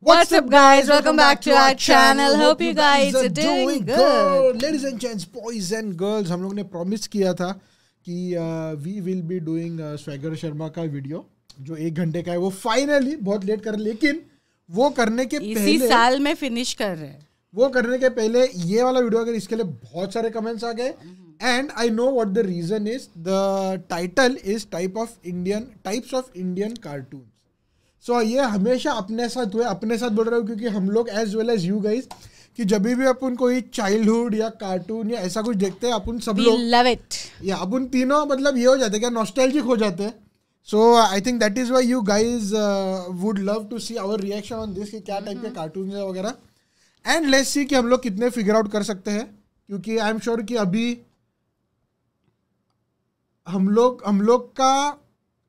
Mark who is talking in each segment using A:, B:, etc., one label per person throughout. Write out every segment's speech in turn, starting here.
A: What's up guys, welcome back to our channel. Hope you guys are doing good.
B: Ladies and gents, boys and girls, हम लोग ने promise किया था कि we will be doing swagger Sharma का video जो 1 घंटे का है. वो फाइनली बहुत लेट कर, लेकिन वो करने के पहले
A: इसी साल में फिनिश कर रहे हैं.
B: वो करने के पहले ये वाला वीडियो, अगर इसके लिए बहुत सारे कमेंट्स आ गए, and I know what the reason is. The title is types of Indian cartoon. So ये हमेशा अपने साथ बोल रहा हूँ क्योंकि हम लोग as well as you guys कि जब भी अपन कोई चाइल्डहुड या कार्टून या ऐसा कुछ देखते हैं, अपन सब लोग
A: लव इट,
B: या अपन तीनों मतलब ये हो जाते हैं क्या, नॉस्टैल्जिक हो जाते हैं. So I think that is why you guys would love to see our reaction on this कि क्या टाइप के कार्टून है वगैरह. एंड लेट्स सी कि हम लोग कितने फिगर आउट कर सकते हैं, क्योंकि आई एम श्योर कि अभी हम लोग का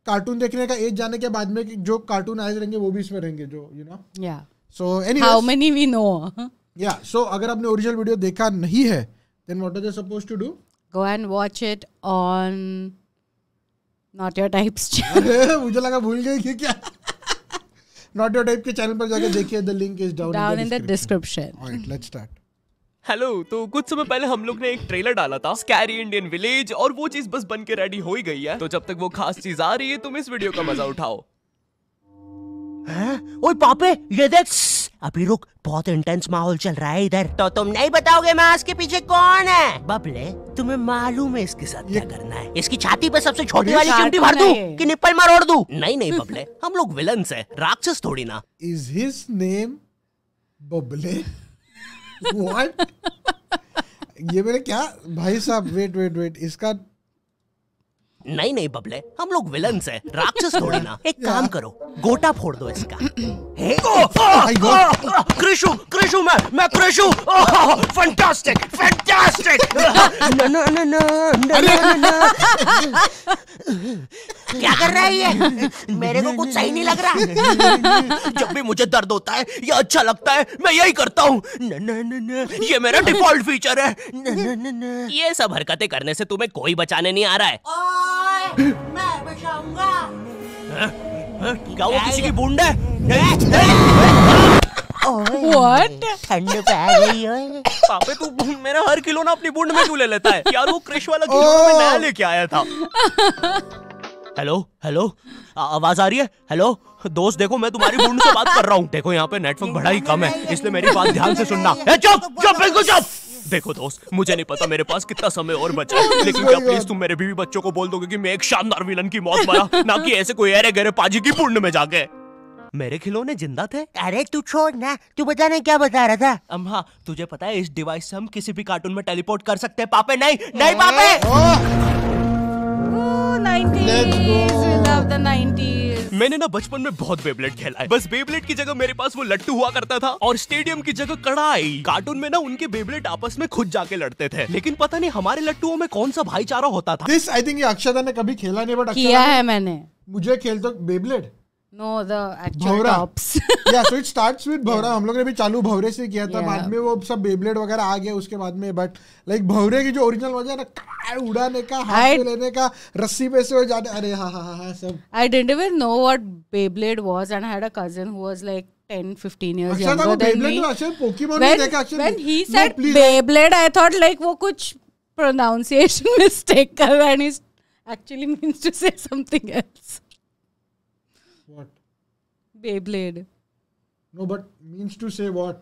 B: कार्टून देखने का एज जाने के बाद में जो कार्टून आए रहेंगे वो भी इसमें रहेंगे, जो you know.
A: Yeah
B: so anyways,
A: how many we know.
B: Yeah so अगर आपने ओरिजिनल वीडियो देखा नहीं है, then what are they supposed to do?
A: Go and watch it on not your types.
B: मुझे लगा भूल गई कि क्या. नॉट योर टाइप के चैनल पर जाके देखिए, the link is down
A: in the description.
B: Alright, let's start.
C: Hello. तो कुछ समय पहले हम लोग ने एक ट्रेलर डाला था, स्कैरी इंडियन विलेज, और वो चीज बस बन के रेडी हो ही गई है. तो जब तक वो खास चीज आ रही है, तुम इस वीडियो का मजा उठाओ.
D: ओए पापे, ये देख. अभी रुक, बहुत इंटेंस माहौल चल रहा है इधर. तो तुम नहीं बताओगे मास्क के पीछे कौन है? बबले, तुम्हें मालूम है इसके साथ क्या करना है? इसकी छाती पे सबसे छोटी वाली चिमटी भर दूं कि निप्पल मरोड़ दूं? नहीं बबले, हम लोग विलन्स हैं, राक्षस थोड़ी ना.
B: इज हिज नेम बबले? What? ये मेरे क्या भाई साहब, वेट, इसका
D: नहीं बबले, हम लोग विलन्स हैं, राक्षस थोड़ी ना. एक काम करो, गोटा फोड़ दो इसका. कृषु, मैं कृषु. फैंटास्टिक. क्या कर रहा है ये? मेरे को कुछ सही नहीं लग रहा. जब भी मुझे दर्द होता है या अच्छा लगता है, मैं यही करता हूँ. ये मेरा डिफॉल्ट फीचर है. ये सब हरकतें करने से तुम्हें कोई बचाने नहीं आ रहा है. मैं बचाऊंगा. क्या वो किसी की बूंद है?
A: What?
D: ठंड पे गई है.
C: पापे, तू मेरा हर खिलौना अपनी बूंद में क्यों ले लेता है? यार वो क्रिश वाला खिलौना मैं नया लेके आया था. हेलो, आवाज आ रही है? हेलो दोस्त, देखो मैं तुम्हारी बूंद से बात कर रहा हूँ. देखो यहाँ पे नेटवर्क बड़ा ही कम है, इसलिए मेरी बात ध्यान से सुनना. चुप, बिल्कुल चुप. देखो दोस्त, मुझे नहीं पता मेरे पास कितना समय और बचा है, लेकिन क्या प्लीज तुम मेरे बीवी बच्चों को बोल दोगे कि मैं एक शानदार विलन की मौत मरा, ना कि ऐसे कोई अरे गहरे पाजी की बूंद में जाके. मेरे खिलौने जिंदा थे. अरे तू छोड़ ना, तू बता नहीं क्या बता रहा था. हाँ, तुझे पता है इस डिवाइस से हम किसी भी कार्टून में टेलीपोर्ट कर सकते हैं. पापे नहीं पापे.
A: 90s, we love the 90s.
C: मैंने ना बचपन में बहुत बेब्लेड खेला है. बस बेब्लेड की जगह मेरे पास वो लट्टू हुआ करता था, और स्टेडियम की जगह कढ़ाई. कार्टून में ना उनके बेब्लेड आपस में खुद जाके लड़ते थे, लेकिन पता नहीं हमारे लट्टुओं में कौन सा भाईचारा होता था.
B: दिस आई थिंक ये अक्षता ने कभी खेला नहीं, बट
A: किया है मैंने.
B: मुझे खेल तो Beyblade.
A: No, the actual tops.
B: Yeah, so it starts with भौरा. हम लोग ने भी चालू भौरे से किया था. बाद में वो सब बेब्लेड वगैरह आ गया उसके बाद में, बट लाइक भौरे की जो ओरिजिनल वजह है ना, उड़ाने का, हाथ पे लेने का, रस्सी पे से जाने, अरे हाँ सब.
A: I didn't even know what Beyblade was, and I had a cousin who was like 10-15 years younger than me. When he said Beyblade, I thought like वो कुछ pronunciation mistake कर रहा है, and he actually means to say something else.
B: What?
A: Beyblade.
B: No, but means to say what?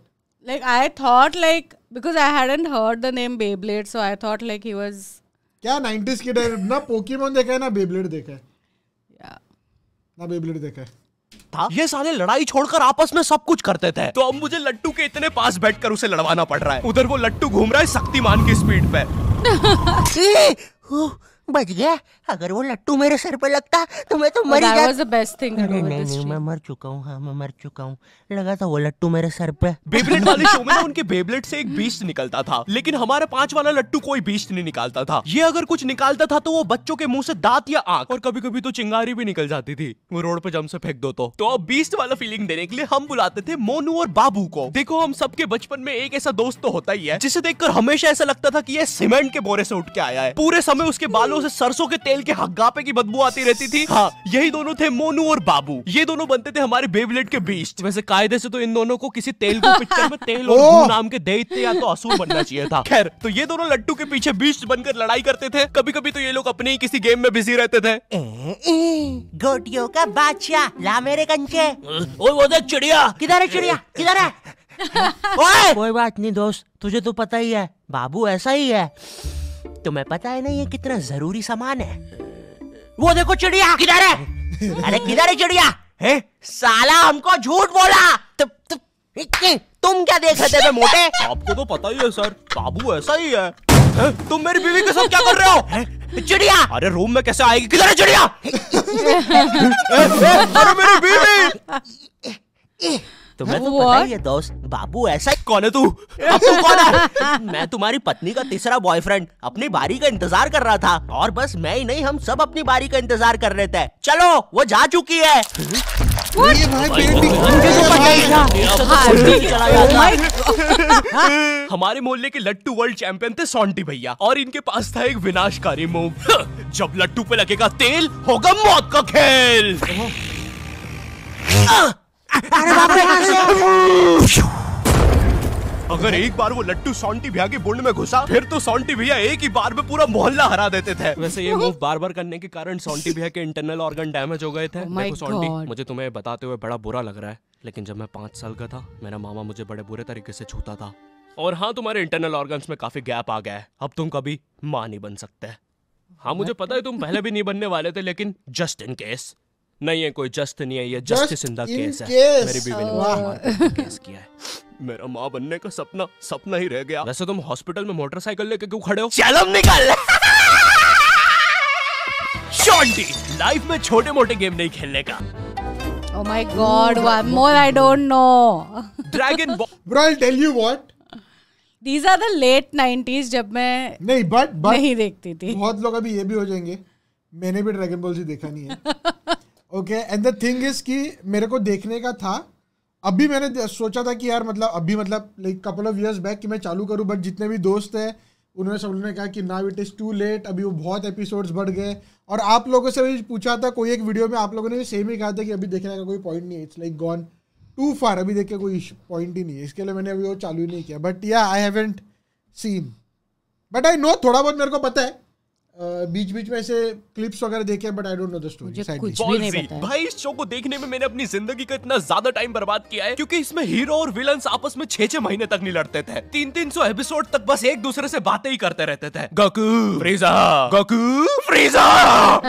A: Like I thought like, because I hadn't heard the name Beyblade, so I thought like he was.
B: क्या 90s की ना Pokemon देखा है ना Beyblade देखा है.
A: Yeah.
B: ना Beyblade देखा है.
D: था. ये साले लड़ाई छोड़कर आपस में सब कुछ करते थे. तो अब मुझे लट्टू के इतने पास बैठकर उसे लड़वाना पड़ रहा है. उधर वो लट्टू घूम रहा है शक्तिमान की स्पीड पे. बच गया. अगर वो लट्टू मेरे सर पे लगता तो मैं तो मर ही जाता.
A: That was the best thing to do with this
D: नहीं, मैं मर चुका हूँ. हाँ, मैं मर चुका हूँ. लगा था वो लट्टू मेरे सर पे.
C: बेब्लेड वाले शो में ना उनके बेब्लेड से एक बीस्ट निकलता था, लेकिन हमारे 5 वाला लट्टू कोई बीस्ट नहीं निकालता था. ये अगर कुछ निकालता था तो वो बच्चों के मुंह से दांत या आंख, और कभी कभी तो चिंगारी भी निकल जाती थी. वो रोड पे जम से फेंक दो तो अब बीस्ट वाला फीलिंग देने के लिए हम बुलाते थे मोनू और बाबू को. देखो हम सबके बचपन में एक ऐसा दोस्त तो होता ही है जिसे देखकर हमेशा ऐसा लगता था कि ये सीमेंट के बोरे से उठ के आया है. पूरे समय उसके बालों सालों से सरसों के तेल के हग्गापे की बदबू आती रहती थी। हाँ, यही दोनों थे मोनू और बाबू। ये दोनों बनते थे हमारे बेबलेट के बीस्ट। वैसे कायदे से तो इन दोनों को किसी तेल को पिक्चर में तेल और गू नाम के दैत्य या तो असुर बनना चाहिए था। खैर, तो ये दोनों लट्टू के पीछे बीस्ट बनकर लड़ाई करते थे। कभी कभी तो ये लोग अपने ही किसी गेम में बिजी रहते थे।
D: गोटियों का बादशाह, ला मेरे कंचे।
C: ओए वो देख चिड़िया।
D: किधर है चिड़िया, किधर है? ओए, कोई बात नहीं दोस्त, तुझे तो पता ही है बाबू ऐसा ही है। तुम्हें पता है ना ये कितना जरूरी सामान है। वो देखो चिड़िया, किधर है? अरे किधर है चिड़िया? साला हमको झूठ बोला। तुम क्या देख रहे थे मोटे?
C: आपको तो पता ही है सर, बाबू ऐसा ही है। तुम मेरी बीवी के साथ क्या कर रहे हो?
D: चिड़िया
C: अरे रूम में कैसे आएगी? किधर है चिड़िया? अरे मेरी बीवी।
D: तुम्हें तो पता ही है दोस्त, बाबू ऐसा ही।
C: कौन है तू?
D: अब तू कौन है? मैं तुम्हारी पत्नी का तीसरा बॉयफ्रेंड, अपनी बारी का इंतजार कर रहा था। और बस मैं ही नहीं, हम सब अपनी बारी का इंतजार कर रहे थे। चलो, वो जा चुकी है।
B: ये भाई
C: हमारे मोहल्ले के लट्टू वर्ल्ड चैंपियन थे सोंटी भैया, और इनके पास था एक विनाशकारी मूव। जब लट्टू पे लगेगा तेल, होगा मौत का खेल।
D: अरे बाप रे,
C: अगर एक बार वो लट्टू सोंटी भैया की बुंड में घुसा, फिर तो सोंटी भैया एक ही बार में पूरा मोहल्ला हरा देते थे। वैसे ये मूव बार बार करने के कारण सोंटी भैया के इंटरनल ऑर्गन डैमेज हो गए थे। देखो सोंटी, मुझे तुम्हें बताते हुए बड़ा बुरा लग रहा है, लेकिन जब मैं 5 साल का था, मेरा मामा मुझे बड़े बुरे तरीके से छूता था। और हाँ, तुम्हारे इंटरनल ऑर्गन्स में काफी गैप आ गया है। अब तुम कभी माँ नहीं बन सकते। हाँ, मुझे पता है तुम पहले भी नहीं बनने वाले थे, लेकिन जस्ट इन केस। नहीं है, कोई जस्ट नहीं है, ये जस्टिस इन द केस है। मेरी बीवी ने केस किया है। मेरा माँ बनने का सपना ही रह गया। वैसे तुम हॉस्पिटल में मोटरसाइकिल लेके क्यों खड़े हो?
D: चलो निकल।
C: शॉन्टी, लाइफ में छोटे मोटे गेम नहीं खेलने का।
A: Oh my God, one more I don't know.
C: Dragon Ball.
B: Bro, I'll tell you what.
A: These are the late 90s जब मैं
B: नहीं but
A: नहीं देखती थी।
B: बहुत लोग अभी ये भी हो जाएंगे, मैंने भी ड्रैगन बॉल जी देखा नहीं है। Okay, and the thing is कि मेरे को देखने का था। अभी मैंने सोचा था कि यार मतलब like couple of years back कि मैं चालू करूं, बट जितने भी दोस्त हैं उन्होंने सब लोगों ने कहा कि now it is too late, अभी वो बहुत एपिसोड्स बढ़ गए। और आप लोगों से भी पूछा था, कोई एक वीडियो में आप लोगों ने भी सेम ही कहा था कि अभी देखने का कोई पॉइंट नहीं है, इट्स लाइक गॉन टू फार, अभी देख के कोई पॉइंट ही नहीं है। इसके लिए मैंने अभी वो चालू ही नहीं किया। बट या I haven't seen, but I know, थोड़ा बहुत मेरे को पता है। बीच बीच में ऐसे क्लिप्स वगैरह देखे, but I don't know the story.
A: कुछ भी नहीं पता है
C: भाई। इस शो को देखने में मैंने अपनी जिंदगी का इतना ज्यादा टाइम बर्बाद किया है, क्योंकि इसमें हीरो और विलन्स आपस में 6-6 महीने तक नहीं लड़ते थे। 300 एपिसोड तक बस एक दूसरे से बातें ही करते रहते थे। Goku फ्रीजा, Goku फ्रीजा।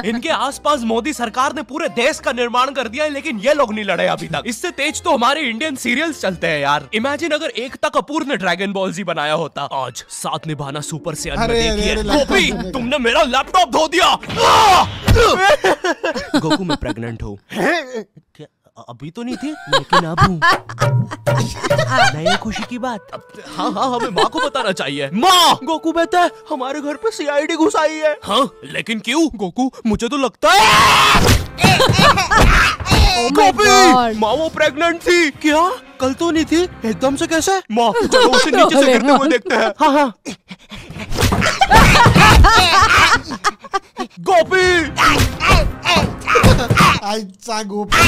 C: इनके आसपास मोदी सरकार ने पूरे देश का निर्माण कर दिया है, लेकिन ये लोग नहीं लड़े अभी तक। इससे तेज तो हमारे इंडियन सीरियल्स चलते हैं यार। इमेजिन अगर एकता कपूर ने ड्रैगन बॉल जी बनाया होता। आज साथ निभाना सुपर से तुमने मेरा लैपटॉप धो दिया। गोकू, मैं प्रेग्नेंट हूँ।
D: अभी तो नहीं थी, लेकिन अब हूँ। नई खुशी की बात।
C: हाँ, हमें माँ को बताना चाहिए। माँ, गोकू कहता है हमारे घर पे सीआईडी घुस आई है। हाँ, लेकिन क्यों? गोकू, मुझे तो लगता है माँ वो प्रेग्नेंट थी। क्या? कल तो नहीं थी, एकदम से कैसे? माँ, चलो उसे नीचे से गिरते हुए देखते हैं। हाँ। गोपी,
B: अच्छा गोपी।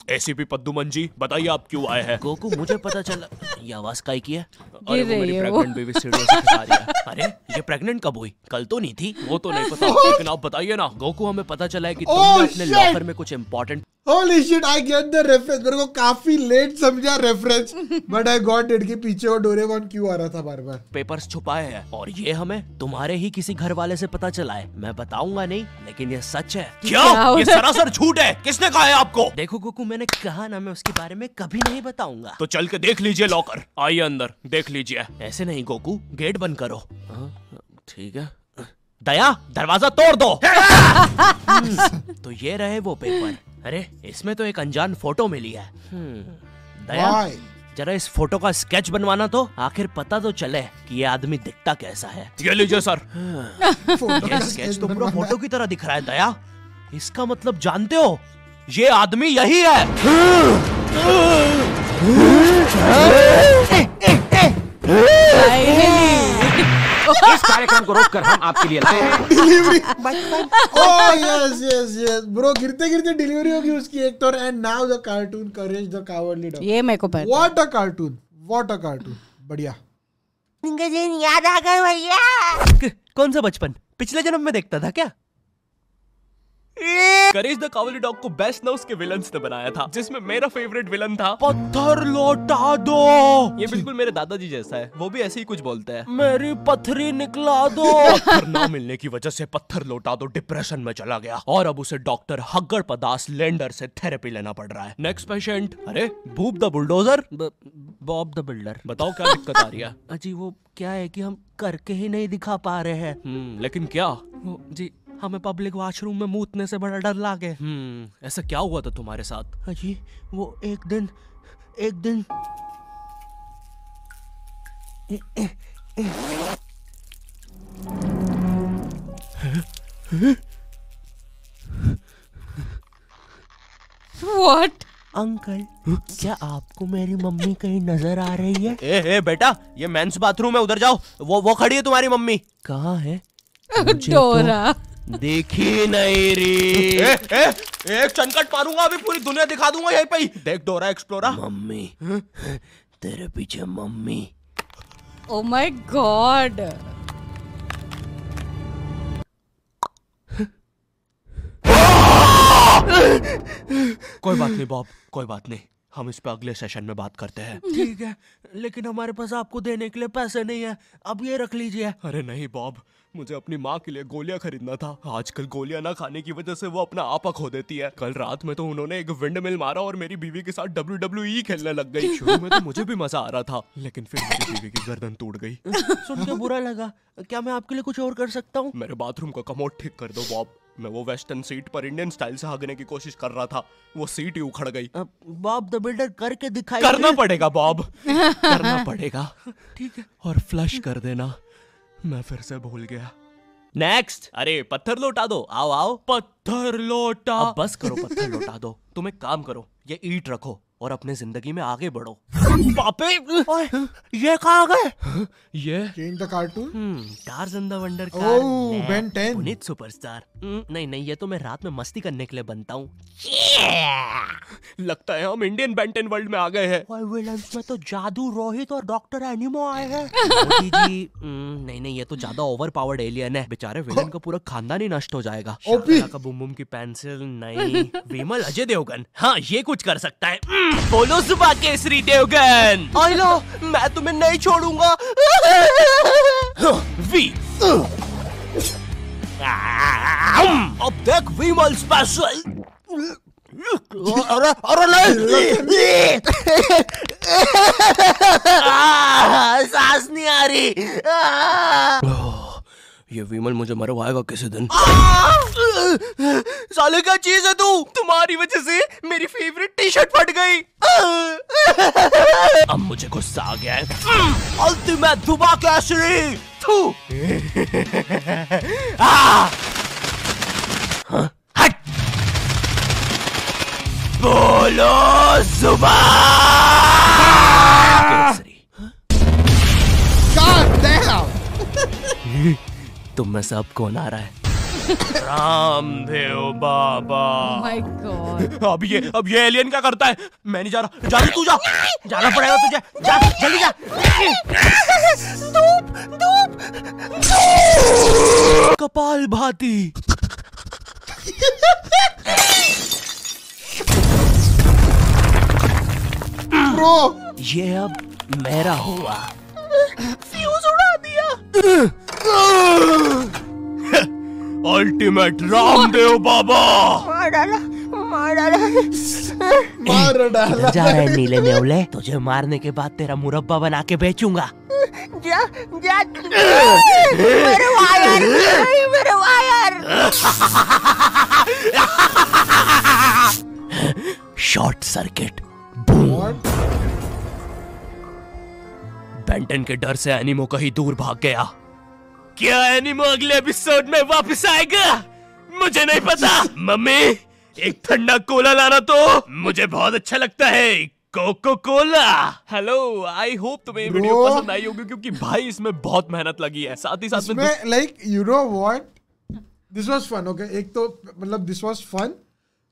C: एसीपी पद्दुमन जी, बताइए आप क्यों आए हैं?
D: गोकू, मुझे पता चला। ये आवाज काय की है?
C: अरे वो मेरी प्रेग्नेंट बेबी सीढ़ियों से खिसा रही है। अरे ये प्रेग्नेंट कब हुई? कल तो नहीं थी। वो तो नहीं पता, लेकिन आप बताइए ना। गोकू, हमें पता चला है कि तुमने अपने लॉकर में कुछ important.
B: Holy shit, I get the reference. मेरे को काफी लेट समझा reference, but I got it कि पीछे वो डोरेमोन क्यों आ रहा था बार बार।
C: पेपर्स छुपाए हैं, और ये हमें तुम्हारे ही किसी घर वाले से पता चला है। मैं बताऊंगा नहीं, लेकिन ये सच है। क्या? ये सरासर झूठ है। किसने कहा है आपको?
D: देखो गोकू, मैंने कहा ना, मैं उसके बारे में कभी नहीं बताऊंगा।
C: तो चल के देख लीजिए लॉकर। आइए अंदर, देख लीजिए। ऐसे नहीं गोकू, गेट बंद करो। ठीक है। दया, दरवाजा तोड़ दो। तो ये रहे वो पेपर। अरे इसमें तो एक अनजान फोटो मिली है। दया, जरा इस फोटो का स्केच बनवाना तो, आखिर पता तो चले कि ये आदमी दिखता कैसा है। ये लीजिए सर। ये स्केच तो पूरा फोटो की तरह दिख रहा है। दया, इसका मतलब जानते हो, ये आदमी यही है।
E: इस कार्यक्रम को रोककर हम आपके लिए लाए हैं
B: delivery. Oh yes yes yes bro, गिरते गिरते डिलीवरी होगी उसकी एक तो। And now the cartoon courage the cowardly dog.
A: ये मेरे को पता।
B: What a cartoon, what a cartoon, बढ़िया।
D: याद आ गए भैया।
C: कौन सा बचपन? पिछले जन्म में देखता था क्या? करेज द कावली डॉग को बेस्ट ना उसके विलन्स ने बनाया था, जिसमें मेरा फेवरेट विलन था पत्थर लौटा दो। ये बिल्कुल मेरे दादाजी जैसा है, वो भी ऐसे ही कुछ बोलते हैं, मेरी पत्थरी निकला दो। पत्थर ना मिलने की वजह से पत्थर लौटा दो डिप्रेशन में चला गया और अब उसे डॉक्टर हग्गड़ पदास लेंडर से थेरेपी लेना पड़ रहा है। Next patient. अरे भूप the bulldozer,
D: Bob the builder.
C: बताओ क्या दिक्कत आ रही है?
D: अजी वो क्या है कि हम करके ही नहीं दिखा पा रहे हैं।
C: लेकिन क्या?
D: जी हमें पब्लिक वॉशरूम में मूतने से बड़ा डर लागे।
C: ऐसा क्या हुआ था तुम्हारे साथ?
D: अजी वो एक दिन
A: What?
D: अंकल क्या आपको मेरी मम्मी कहीं नजर आ रही है?
C: ए बेटा, ये मेंस बाथरूम है, उधर जाओ। वो खड़ी है तुम्हारी मम्मी।
D: कहाँ है?
A: डोरा
C: देखी नहीं रही। एक चनकट मारूंगा, अभी पूरी दुनिया दिखा दूंगा यहीं पे ही। देख डोरा एक्सप्लोरा।
D: मम्मी तेरे पीछे मम्मी।
A: Oh my God.
C: कोई बात नहीं बॉब, कोई बात नहीं, हम इस पे अगले सेशन में बात करते हैं।
D: ठीक है, लेकिन हमारे पास आपको देने के लिए पैसे नहीं है, अब ये रख लीजिए।
C: अरे नहीं बॉब, मुझे अपनी माँ के लिए गोलियां खरीदना था। आजकल गोलियां ना खाने की वजह से वो अपना आपा खो देती है। कल रात में तो उन्होंने एक विंड मिल मारा और मेरी बीवी के साथ WWE खेलने लग गई। शुरू में तो मुझे भी मजा आ रहा था, लेकिन फिर मेरी बीवी की गर्दन टूट गई।
D: सुन के बुरा लगा। क्या मैं आपके लिए कुछ और कर सकता हूँ?
C: मेरे बाथरूम का कमोड ठीक कर दो बॉब। मैं वो वेस्टर्न सीट पर इंडियन स्टाइल से भागने की कोशिश कर रहा था, वो सीट ही उखड़ गई।
D: बॉब द बिल्डर करके दिखाई।
C: करना पड़ेगा बॉब, करना पड़ेगा।
D: ठीक है,
C: और फ्लश कर देना, मैं फिर से भूल गया। नेक्स्ट। अरे पत्थर लौटा दो, आओ आओ। पत्थर लौटा। अब बस करो, पत्थर लौटा दो। तुम एक काम करो, ये ईंट रखो और अपने जिंदगी में आगे बढ़ो।
D: पापे ये कहाँ गए?
C: ये
B: change the cartoon.
C: Tarzan the wonder car.
B: Oh Ben 10
C: Puneet superstar. नहीं, ये तो मैं रात में मस्ती करने के लिए बनता हूँ। लगता है हम इंडियन बेन 10 वर्ल्ड में आ गए हैं।
D: विलन्स में तो जादू रोहित और डॉक्टर एनिमो आए हैं।
C: मोदी जी, नहीं, ये तो ज्यादा ओवर पावर्ड एलियन है। बेचारे विलन का पूरा खानदान ही नष्ट हो जाएगा। शाकाला का बुम बुम की पेंसिल नहीं। विमल अजय देवगन, हाँ ये कुछ कर सकता है। बोलो सुबह केसरी देवगन।
D: आइलो, मैं तुम्हें नहीं छोड़ूंगा।
C: वी अब देख विमल स्पेशल।
D: अरे नहीं, सांस नहीं आ रही।
C: ये विमल मुझे मरवाएगा किसी दिन। साले क्या चीज है तू? तुम्हारी वजह से मेरी फेवरेट टी शर्ट फट गई। अब मुझे गुस्सा आ गया है। अल्टीमेट धुबा केसरी। हट। बोलो सुबह केसरी।
B: God damn!
C: तुम में से अब कौन आ रहा है? Ramdev Baba.
A: Oh my God.
C: अब ये एलियन क्या करता है? मैं नहीं जा रहा। जा तू जा।
D: जाना पड़ेगा तुझे। जा जल्दी जा।
C: कपाल भाती।
B: Bro!
C: ये अब मेरा हुआ।
D: फ्यूज उड़ा दिया।
C: अल्टीमेट रामदेव बाबा।
D: मार डाला।
B: मार डाला।
D: जा रहे नीले नेवले, तुझे मारने के बाद तेरा मुरब्बा बना के बेचूंगा। जा मेरे वायर, मेरे वायर।
C: Short circuit. बेंटन के डर से एनिमो कहीं दूर भाग गया। क्या एनिमो अगले एपिसोड में वापस आएगा? मुझे नहीं पता। मम्मी एक ठंडा कोला लाना तो। मुझे बहुत अच्छा लगता है Coca Cola. Hello, I hope तुम्हें वीडियो पसंद आई होगी क्योंकि भाई इसमें बहुत मेहनत लगी है। साथ ही साथ में
B: like you know what, this was fun. Okay, एक तो मतलब this was fun,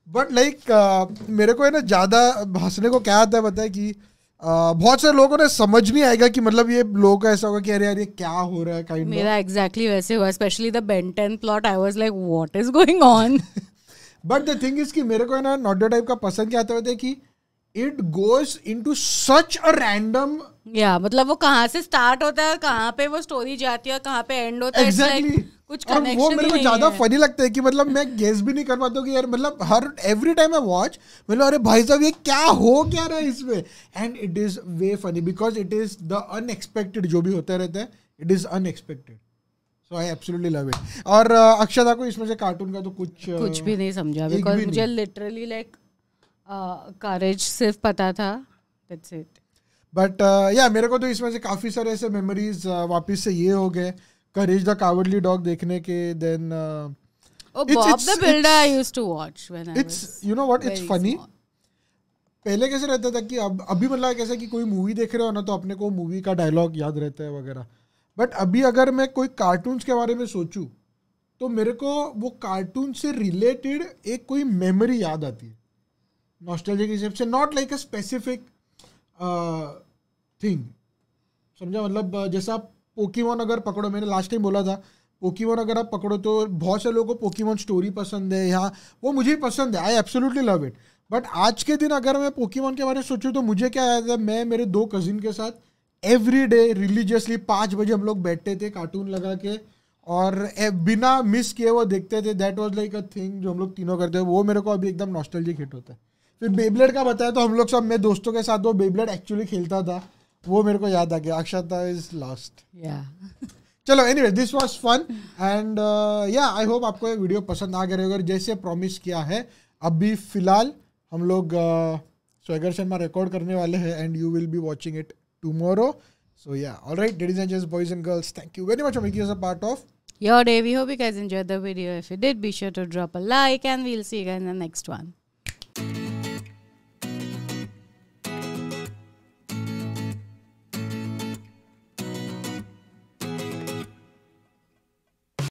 B: but like मेरे को है ना ज्यादा हंसने को क्या आता है पता है कि बहुत सारे लोगों ने समझ नहीं आएगा कि मतलब ये लोगों का ऐसा होगा कि अरे यार ये क्या हो रहा है काइंड ऑफ।
A: मेरा एग्जैक्टली वैसे हुआ, specially the Ben 10 plot. I was like what is going on.
B: But the thing is कि मेरे को है ना नॉट टाइप का पसंद क्या आता है कि it goes into such a random,
A: या मतलब वो कहाँ से स्टार्ट होता है, कहाँ पे वो स्टोरी जाती है और कहाँ पे एंड होता है।
B: एग्जैक्टली
A: कुछ
B: और वो मेरे को ज्यादा फनी लगता है कि मतलब मैं गेस भी नहीं कर पाता हूँ कि यार मतलब हर एवरी टाइम आई वॉच मतलब अरे भाई साहब ये क्या हो क्या रहा है इसमें। And it is way funny because it is the unexpected, जो भी होता रहता है it is unexpected. So I absolutely love it. और अक्षता को इसमें से कार्टून का तो कुछ
A: भी नहीं समझा बिकॉज मुझे लिटरली लाइक करेज सिर्फ पता था, दैट्स इट।
B: बट या मेरे को तो इसमें से काफी सारे ऐसे मेमोरीज वापस से ये हो गए करेज द कावर्डली डॉग देखने के। Then
A: Bob the Builder I used to watch when I
B: it's you know what, it's funny. पहले कैसे रहता था कि अभी मतलब कैसे कि कोई मूवी देख रहे हो ना तो अपने को मूवी का डायलॉग याद रहता है वगैरह। बट अभी अगर मैं कोई कार्टून्स के बारे में सोचूं तो मेरे को वो कार्टून से रिलेटेड एक कोई मेमोरी याद आती है नॉस्टैल्जिया के हिसाब से, not like a specific thing. समझा मतलब जैसा आप पोकीमॉन अगर पकड़ो, मैंने लास्ट टाइम बोला था पोकीमॉन अगर आप पकड़ो तो बहुत से लोगों को पोकीमॉन स्टोरी पसंद है, यहाँ वो मुझे पसंद है, I absolutely love it. But आज के दिन अगर मैं पोकीमॉन के बारे में सोचूं तो मुझे क्या याद है, मैं मेरे 2 कजिन के साथ एवरी डे रिलीजियसली 5 बजे हम लोग बैठते थे कार्टून लगा के और बिना मिस किए वो देखते थे। That was like a thing जो हम लोग तीनों करते हैं। वो मेरे को अभी एकदम नॉस्टैल्जिक हिट होता है। फिर बेब्लेड का बताया तो हम लोग सब, मैं दोस्तों के साथ वो बेब्लेड एक्चुअली खेलता था, वो मेरे को याद आ गया। Akshata is last. चलो anyway this was fun and yeah I hope आपको ये वीडियो पसंद आ गया रहेगा। जैसे प्रॉमिस किया है अभी फिलहाल हम लोग स्वैगर शर्मा रिकॉर्ड करने वाले हैं and you will be watching it tomorrow. So yeah, all right, ladies and gents, boys and girls, thank you very much for making us a part of
A: your day. We hope you guys enjoyed the video. If you did, be sure to drop a like and we'll see you guys in the next one.